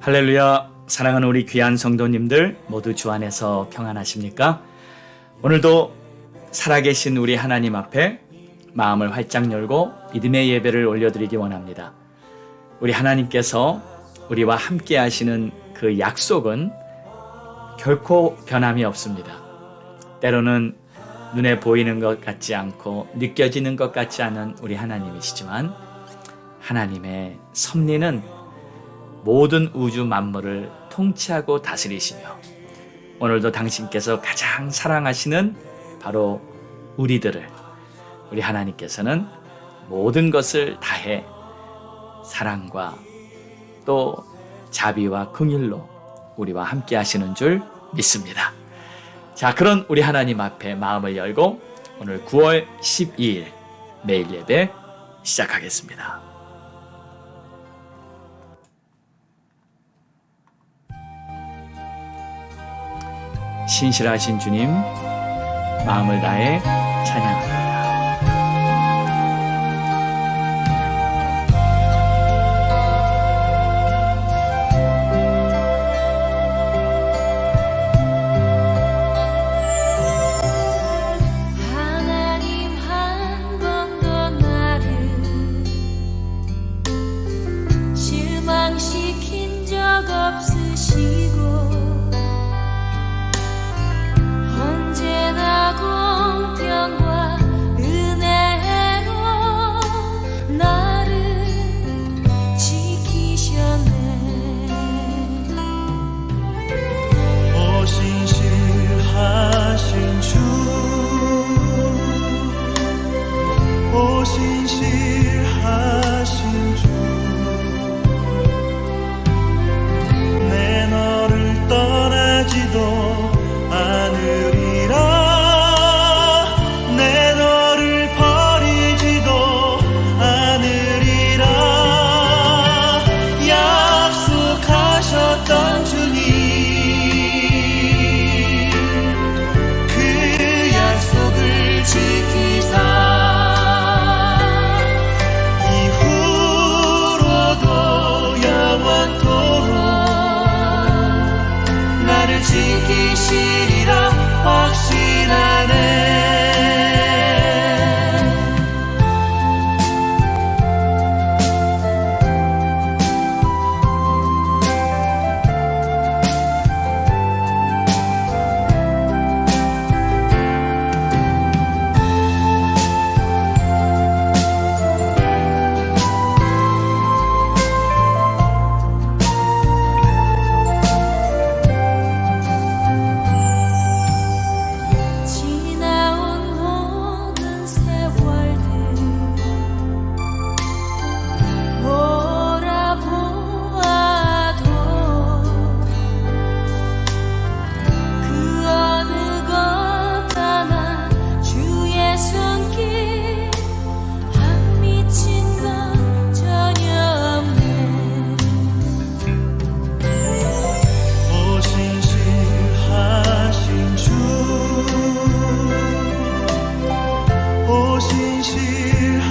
할렐루야. 사랑하는 우리 귀한 성도님들 모두 주 안에서 평안하십니까? 오늘도 살아계신 우리 하나님 앞에 마음을 활짝 열고 믿음의 예배를 올려드리기 원합니다. 우리 하나님께서 우리와 함께 하시는 그 약속은 결코 변함이 없습니다. 때로는 눈에 보이는 것 같지 않고 느껴지는 것 같지 않은 우리 하나님이시지만 하나님의 섭리는 모든 우주 만물을 통치하고 다스리시며 오늘도 당신께서 가장 사랑하시는 바로 우리 하나님께서는 모든 것을 다해 사랑과 또 자비와 긍휼로 우리와 함께 하시는 줄 믿습니다. 자, 그런 우리 하나님 앞에 마음을 열고 오늘 9월 12일 매일 예배 시작하겠습니다. 신실하신 주님, 마음을 다해 찬양합니다. 하나님 한 번도 나를 실망시킨 적 없으시고 언제나 공평과 은혜로 나를 지키셨네. 오 신실하신 주, 오 신실하신 주, 내 너를 떠나지도 않으리라. 내 너를 버리지도 않으리라. 약속하셨던 주님, 그 약속을 지키사 이후로도 영원토록 나를 지키시리라 확신하네. 지나온 모든 세월들 돌아보아도 그 어느 것 하나 주의 손길 안 미친 것 전혀 없네. 오 신실하신 주, 오 신실하신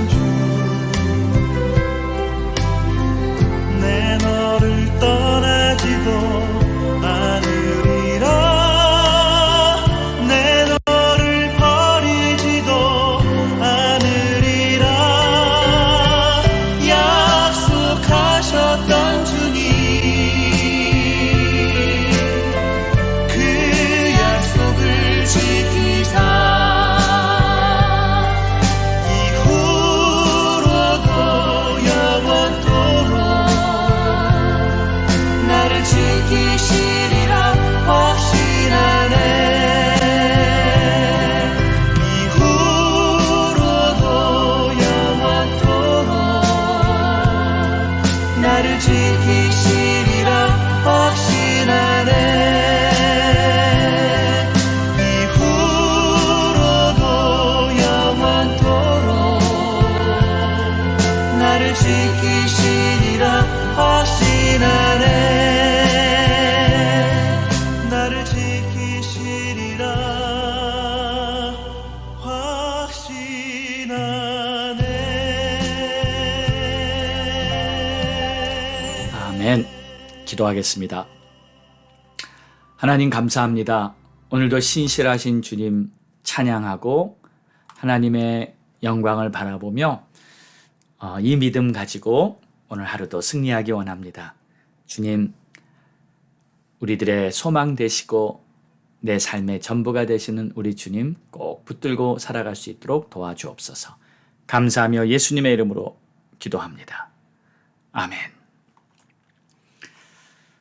주, 내 너를 떠나지도 않으리라. 내 너를 버리지도 않으리라. 약속하셨던 주님, 그 약속을 지키사 이후로도 영원토록 나를 지키시리라 확신하네. 이후로도 영원토록 나를 지키시리라 확신하네. 이후로도 영원토록 나를 지키시리라 확신하네. 나를 지키시리라 확신하네. 아멘. 아멘. 기도하겠습니다. 하나님 감사합니다. 오늘도 신실하신 주님 찬양하고 하나님의 영광을 바라보며 이 믿음 가지고 오늘 하루도 승리하기 원합니다. 주님, 우리들의 소망 되시고 내 삶의 전부가 되시는 우리 주님 꼭 붙들고 살아갈 수 있도록 도와주옵소서. 감사하며 예수님의 이름으로 기도합니다. 아멘.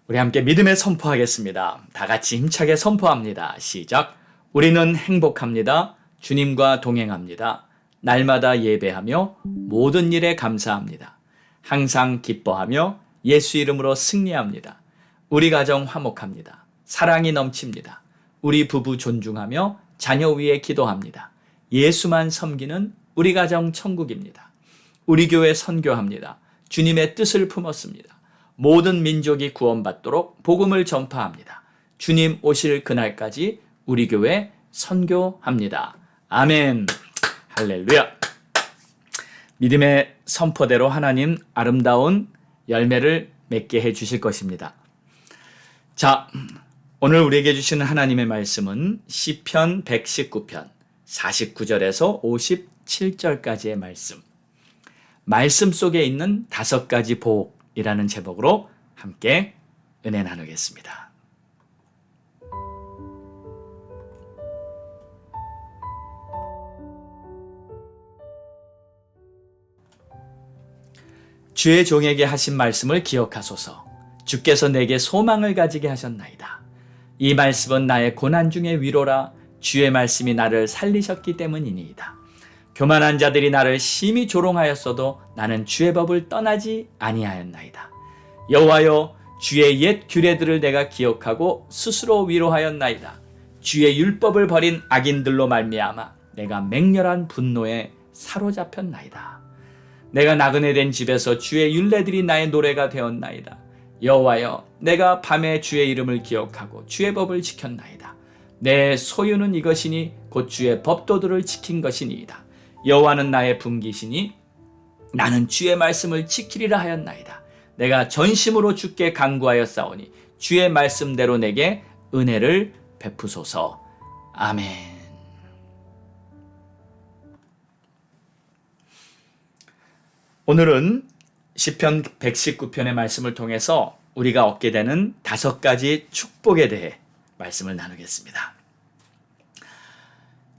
우리 함께 믿음의 선포하겠습니다. 다 같이 힘차게 선포합니다. 시작. 우리는 행복합니다. 주님과 동행합니다. 날마다 예배하며 모든 일에 감사합니다. 항상 기뻐하며 예수 이름으로 승리합니다. 우리 가정 화목합니다. 사랑이 넘칩니다. 우리 부부 존중하며 자녀 위에 기도합니다. 예수만 섬기는 우리 가정 천국입니다. 우리 교회 선교합니다. 주님의 뜻을 품었습니다. 모든 민족이 구원받도록 복음을 전파합니다. 주님 오실 그날까지 우리 교회 선교합니다. 아멘. 할렐루야. 믿음의 선포대로 하나님 아름다운 열매를 맺게 해 주실 것입니다. 자, 오늘 우리에게 주시는 하나님의 말씀은 시편 119편 49절에서 57절까지의 말씀 속에 있는 5가지 복이라는 제목으로 함께 은혜 나누겠습니다. 주의 종에게 하신 말씀을 기억하소서. 주께서 내게 소망을 가지게 하셨나이다. 이 말씀은 나의 고난 중의 위로라. 주의 말씀이 나를 살리셨기 때문이니이다. 교만한 자들이 나를 심히 조롱하였어도 나는 주의 법을 떠나지 아니하였나이다. 여호와여, 주의 옛 규례들을 내가 기억하고 스스로 위로하였나이다. 주의 율법을 버린 악인들로 말미암아 내가 맹렬한 분노에 사로잡혔나이다. 내가 나그네 된 집에서 주의 율례들이 나의 노래가 되었나이다. 여호와여, 내가 밤에 주의 이름을 기억하고 주의 법을 지켰나이다. 내 소유는 이것이니 곧 주의 법도들을 지킨 것이니이다. 여호와는 나의 분기시니 나는 주의 말씀을 지키리라 하였나이다. 내가 전심으로 주께 간구하였사오니 주의 말씀대로 내게 은혜를 베푸소서. 아멘. 오늘은 시편 119편의 말씀을 통해서 우리가 얻게 되는 5가지 축복에 대해 말씀을 나누겠습니다.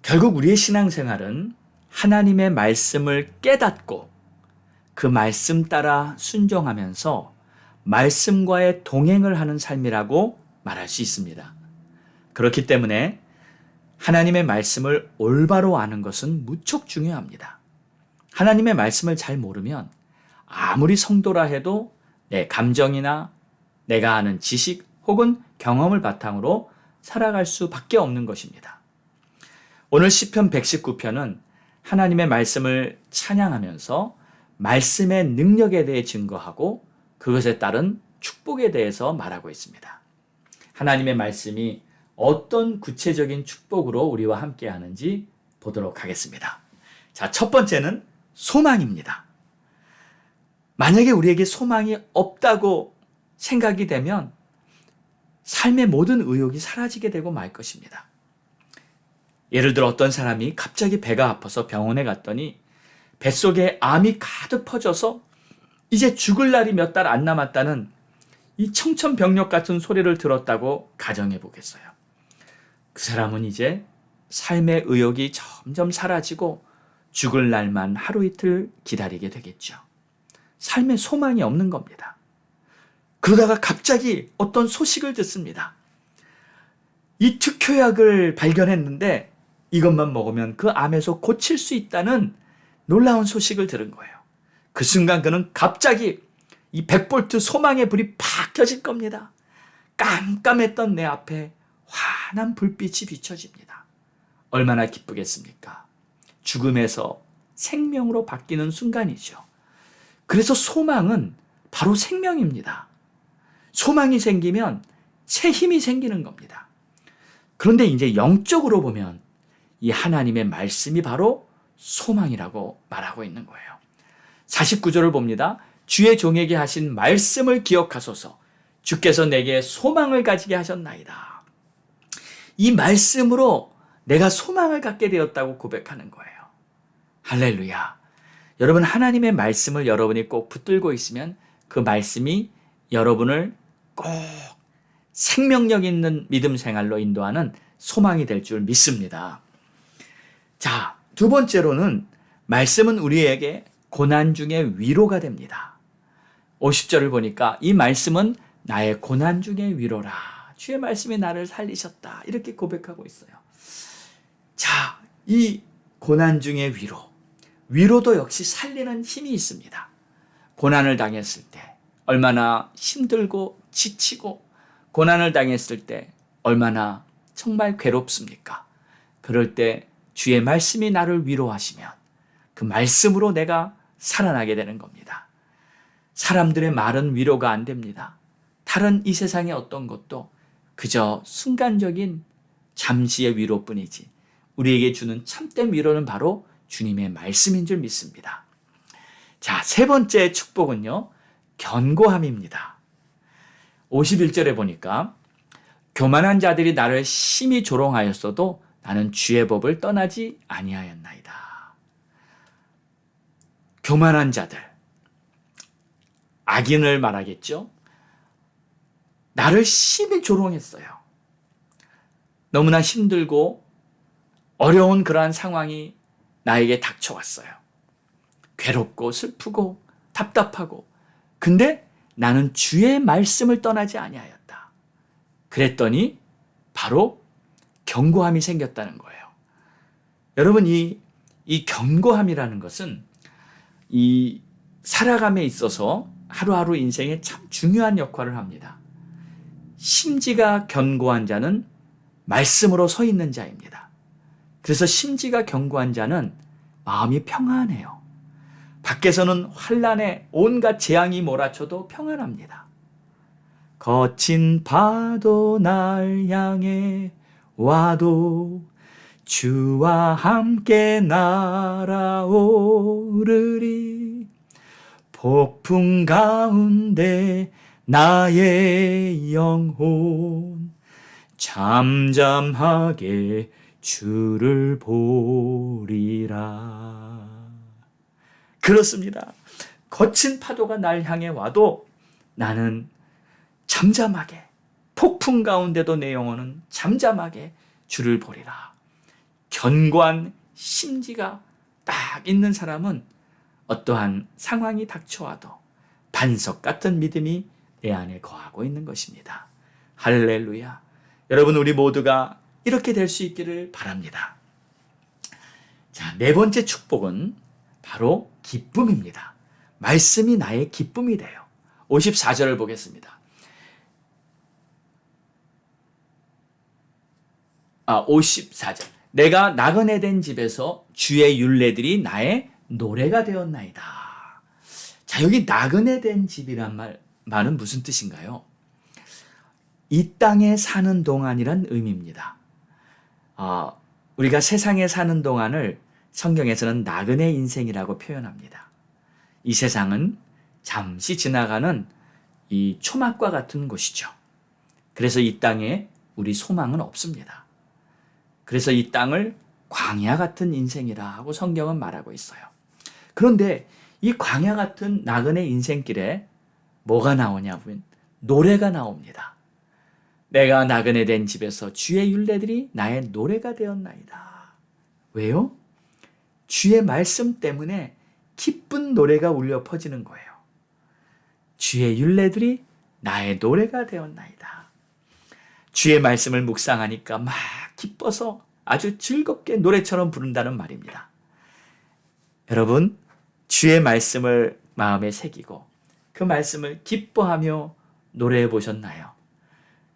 결국 우리의 신앙생활은 하나님의 말씀을 깨닫고 그 말씀 따라 순종하면서 말씀과의 동행을 하는 삶이라고 말할 수 있습니다. 그렇기 때문에 하나님의 말씀을 올바로 아는 것은 무척 중요합니다. 하나님의 말씀을 잘 모르면 아무리 성도라 해도 내 감정이나 내가 아는 지식 혹은 경험을 바탕으로 살아갈 수밖에 없는 것입니다. 오늘 시편 119편은 하나님의 말씀을 찬양하면서 말씀의 능력에 대해 증거하고 그것에 따른 축복에 대해서 말하고 있습니다. 하나님의 말씀이 어떤 구체적인 축복으로 우리와 함께 하는지 보도록 하겠습니다. 자, 첫 번째는 소망입니다. 만약에 우리에게 소망이 없다고 생각이 되면 삶의 모든 의욕이 사라지게 되고 말 것입니다. 예를 들어 어떤 사람이 갑자기 배가 아파서 병원에 갔더니 뱃속에 암이 가득 퍼져서 이제 죽을 날이 몇 달 안 남았다는 이 청천벽력 같은 소리를 들었다고 가정해 보겠어요. 그 사람은 이제 삶의 의욕이 점점 사라지고 죽을 날만 하루 이틀 기다리게 되겠죠. 삶에 소망이 없는 겁니다. 그러다가 갑자기 어떤 소식을 듣습니다. 이 특효약을 발견했는데 이것만 먹으면 그 암에서 고칠 수 있다는 놀라운 소식을 들은 거예요. 그 순간 그는 갑자기 이 100볼트 소망의 불이 팍 켜질 겁니다. 깜깜했던 내 앞에 환한 불빛이 비춰집니다. 얼마나 기쁘겠습니까? 죽음에서 생명으로 바뀌는 순간이죠. 그래서 소망은 바로 생명입니다. 소망이 생기면 새 힘이 생기는 겁니다. 그런데 이제 영적으로 보면 이 하나님의 말씀이 바로 소망이라고 말하고 있는 거예요. 49절을 봅니다. 주의 종에게 하신 말씀을 기억하소서. 주께서 내게 소망을 가지게 하셨나이다. 이 말씀으로 내가 소망을 갖게 되었다고 고백하는 거예요. 할렐루야. 여러분, 하나님의 말씀을 여러분이 꼭 붙들고 있으면 그 말씀이 여러분을 꼭 생명력 있는 믿음 생활로 인도하는 소망이 될 줄 믿습니다. 자, 두 번째로는 말씀은 우리에게 고난 중에 위로가 됩니다. 50절을 보니까 이 말씀은 나의 고난 중에 위로라. 주의 말씀이 나를 살리셨다. 이렇게 고백하고 있어요. 자, 이 고난 중에 위로도 역시 살리는 힘이 있습니다. 고난을 당했을 때 얼마나 힘들고 지치고 고난을 당했을 때 얼마나 정말 괴롭습니까? 그럴 때 주의 말씀이 나를 위로하시면 그 말씀으로 내가 살아나게 되는 겁니다. 사람들의 말은 위로가 안 됩니다. 다른 이 세상의 어떤 것도 그저 순간적인 잠시의 위로뿐이지 우리에게 주는 참된 위로는 바로 주님의 말씀인 줄 믿습니다. 자, 세 번째 축복은요, 견고함입니다. 51절에 보니까 교만한 자들이 나를 심히 조롱하였어도 나는 주의 법을 떠나지 아니하였나이다. 교만한 자들, 악인을 말하겠죠. 나를 심히 조롱했어요. 너무나 힘들고 어려운 그러한 상황이 나에게 닥쳐왔어요. 괴롭고 슬프고 답답하고, 근데 나는 주의 말씀을 떠나지 아니하였다. 그랬더니 바로 견고함이 생겼다는 거예요. 여러분, 이 견고함이라는 것은 이 살아감에 있어서 하루하루 인생에 참 중요한 역할을 합니다. 심지가 견고한 자는 말씀으로 서 있는 자입니다. 그래서 심지가 견고한 자는 마음이 평안해요. 밖에서는 환난에 온갖 재앙이 몰아쳐도 평안합니다. 거친 파도 날 향해 와도 주와 함께 날아오르리. 폭풍 가운데 나의 영혼 잠잠하게 주를 보리라. 그렇습니다. 거친 파도가 날 향해 와도 나는 잠잠하게, 폭풍 가운데도 내 영혼은 잠잠하게 주를 보리라. 견고한 심지가 딱 있는 사람은 어떠한 상황이 닥쳐와도 반석 같은 믿음이 내 안에 거하고 있는 것입니다. 할렐루야. 여러분, 우리 모두가 이렇게 될 수 있기를 바랍니다. 자, 네 번째 축복은 바로 기쁨입니다. 말씀이 나의 기쁨이 돼요. 54절을 보겠습니다. 54절. 내가 나그네 된 집에서 주의 율례들이 나의 노래가 되었나이다. 자, 여기 나그네 된 집이란 말은 무슨 뜻인가요? 이 땅에 사는 동안이란 의미입니다. 우리가 세상에 사는 동안을 성경에서는 나그네 인생이라고 표현합니다. 이 세상은 잠시 지나가는 이 초막과 같은 곳이죠. 그래서 이 땅에 우리 소망은 없습니다. 그래서 이 땅을 광야 같은 인생이라 하고 성경은 말하고 있어요. 그런데 이 광야 같은 나그네 인생길에 뭐가 나오냐 보면 노래가 나옵니다. 내가 나그네 된 집에서 주의 율례들이 나의 노래가 되었나이다. 왜요? 주의 말씀 때문에 기쁜 노래가 울려 퍼지는 거예요. 주의 율례들이 나의 노래가 되었나이다. 주의 말씀을 묵상하니까 막 기뻐서 아주 즐겁게 노래처럼 부른다는 말입니다. 여러분, 주의 말씀을 마음에 새기고 그 말씀을 기뻐하며 노래해 보셨나요?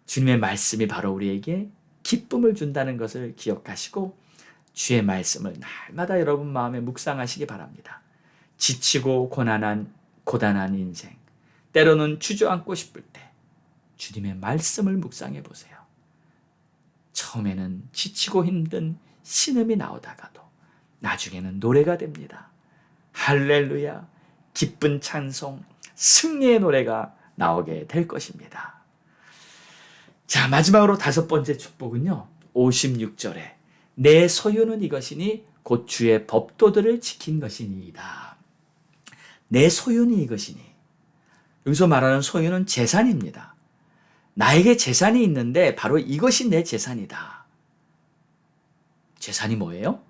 주님의 말씀이 바로 우리에게 기쁨을 준다는 것을 기억하시고 주의 말씀을 날마다 여러분 마음에 묵상하시기 바랍니다. 지치고 고단한 인생, 때로는 주저앉고 싶을 때 주님의 말씀을 묵상해 보세요. 처음에는 지치고 힘든 신음이 나오다가도 나중에는 노래가 됩니다. 할렐루야. 기쁜 찬송, 승리의 노래가 나오게 될 것입니다. 자, 마지막으로 5번째 축복은요. 56절에 내 소유는 이것이니 곧 주의 법도들을 지킨 것이니이다. 내 소유는 이것이니. 여기서 말하는 소유는 재산입니다. 나에게 재산이 있는데 바로 이것이 내 재산이다. 재산이 뭐예요?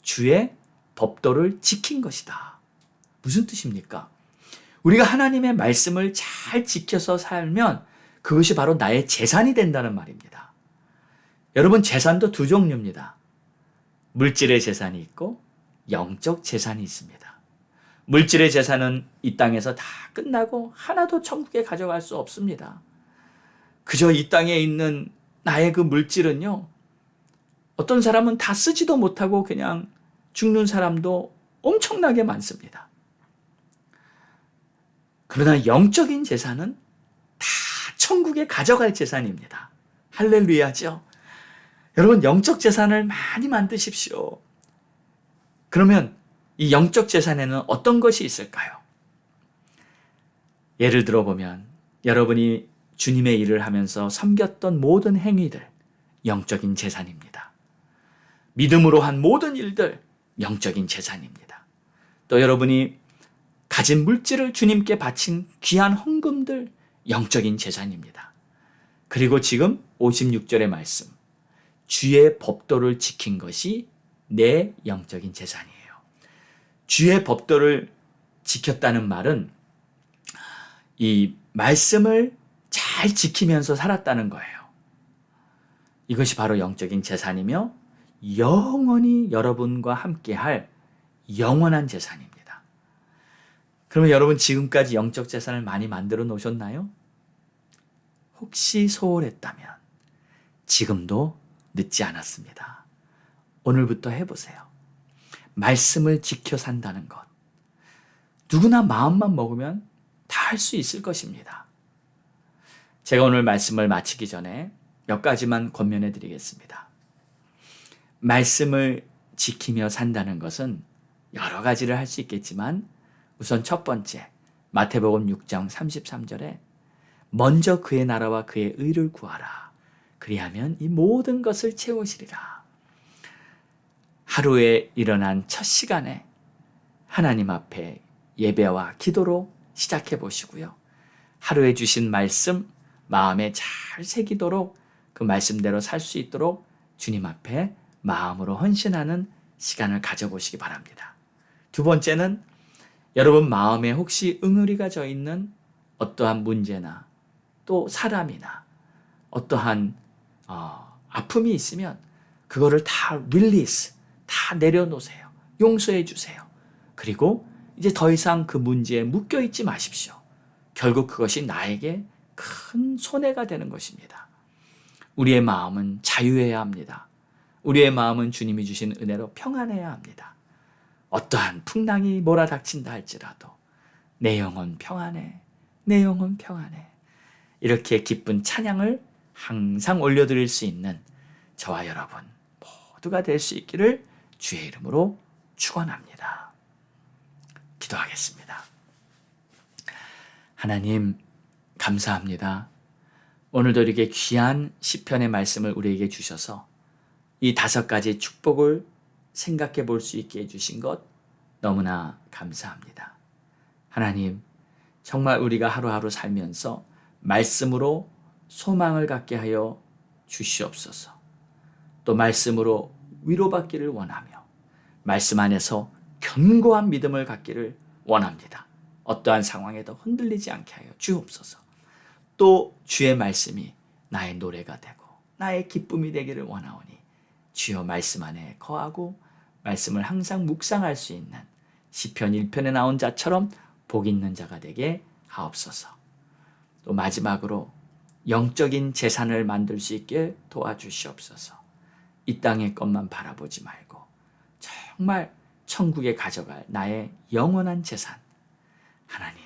주의 법도를 지킨 것이다. 무슨 뜻입니까? 우리가 하나님의 말씀을 잘 지켜서 살면 그것이 바로 나의 재산이 된다는 말입니다. 여러분, 재산도 두 종류입니다. 물질의 재산이 있고 영적 재산이 있습니다. 물질의 재산은 이 땅에서 다 끝나고 하나도 천국에 가져갈 수 없습니다. 그저 이 땅에 있는 나의 그 물질은요, 어떤 사람은 다 쓰지도 못하고 그냥 죽는 사람도 엄청나게 많습니다. 그러나 영적인 재산은 다 천국에 가져갈 재산입니다. 할렐루야죠. 여러분, 영적 재산을 많이 만드십시오. 그러면 이 영적 재산에는 어떤 것이 있을까요? 예를 들어 보면 여러분이 주님의 일을 하면서 섬겼던 모든 행위들, 영적인 재산입니다. 믿음으로 한 모든 일들, 영적인 재산입니다. 또 여러분이 가진 물질을 주님께 바친 귀한 헌금들, 영적인 재산입니다. 그리고 지금 56절의 말씀, 주의 법도를 지킨 것이 내 영적인 재산이에요. 주의 법도를 지켰다는 말은 이 말씀을 잘 지키면서 살았다는 거예요. 이것이 바로 영적인 재산이며 영원히 여러분과 함께할 영원한 재산입니다. 그러면 여러분, 지금까지 영적 재산을 많이 만들어 놓으셨나요? 혹시 소홀했다면 지금도 늦지 않았습니다. 오늘부터 해보세요. 말씀을 지켜 산다는 것. 누구나 마음만 먹으면 다 할 수 있을 것입니다. 제가 오늘 말씀을 마치기 전에 몇 가지만 권면해 드리겠습니다. 말씀을 지키며 산다는 것은 여러 가지를 할 수 있겠지만 우선 첫 번째, 마태복음 6장 33절에 먼저 그의 나라와 그의 의를 구하라. 그리하면 이 모든 것을 채우시리라. 하루에 일어난 첫 시간에 하나님 앞에 예배와 기도로 시작해 보시고요. 하루에 주신 말씀 마음에 잘 새기도록 그 말씀대로 살 수 있도록 주님 앞에 마음으로 헌신하는 시간을 가져보시기 바랍니다. 두 번째는 여러분 마음에 혹시 응어리가 져 있는 어떠한 문제나 또 사람이나 어떠한 아픔이 있으면 그거를 다 릴리스, 다 내려놓으세요. 용서해 주세요. 그리고 이제 더 이상 그 문제에 묶여 있지 마십시오. 결국 그것이 나에게 큰 손해가 되는 것입니다. 우리의 마음은 자유해야 합니다. 우리의 마음은 주님이 주신 은혜로 평안해야 합니다. 어떠한 풍랑이 몰아닥친다 할지라도 내 영혼 평안해, 내 영혼 평안해. 이렇게 기쁜 찬양을 항상 올려드릴 수 있는 저와 여러분 모두가 될 수 있기를 주의 이름으로 축원합니다. 기도하겠습니다. 하나님, 감사합니다. 오늘도 이렇게 귀한 시편의 말씀을 우리에게 주셔서 이 5가지 축복을 생각해 볼 수 있게 해주신 것 너무나 감사합니다. 하나님, 정말 우리가 하루하루 살면서 말씀으로 소망을 갖게 하여 주시옵소서. 또 말씀으로 위로받기를 원하며 말씀 안에서 견고한 믿음을 갖기를 원합니다. 어떠한 상황에도 흔들리지 않게 하여 주옵소서. 또 주의 말씀이 나의 노래가 되고 나의 기쁨이 되기를 원하오니 주여 말씀 안에 거하고 말씀을 항상 묵상할 수 있는 시편 1편에 나온 자처럼 복 있는 자가 되게 하옵소서. 또 마지막으로 영적인 재산을 만들 수 있게 도와주시옵소서. 이 땅의 것만 바라보지 말고 정말 천국에 가져갈 나의 영원한 재산, 하나님,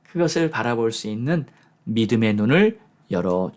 그것을 바라볼 수 있는 믿음의 눈을 열어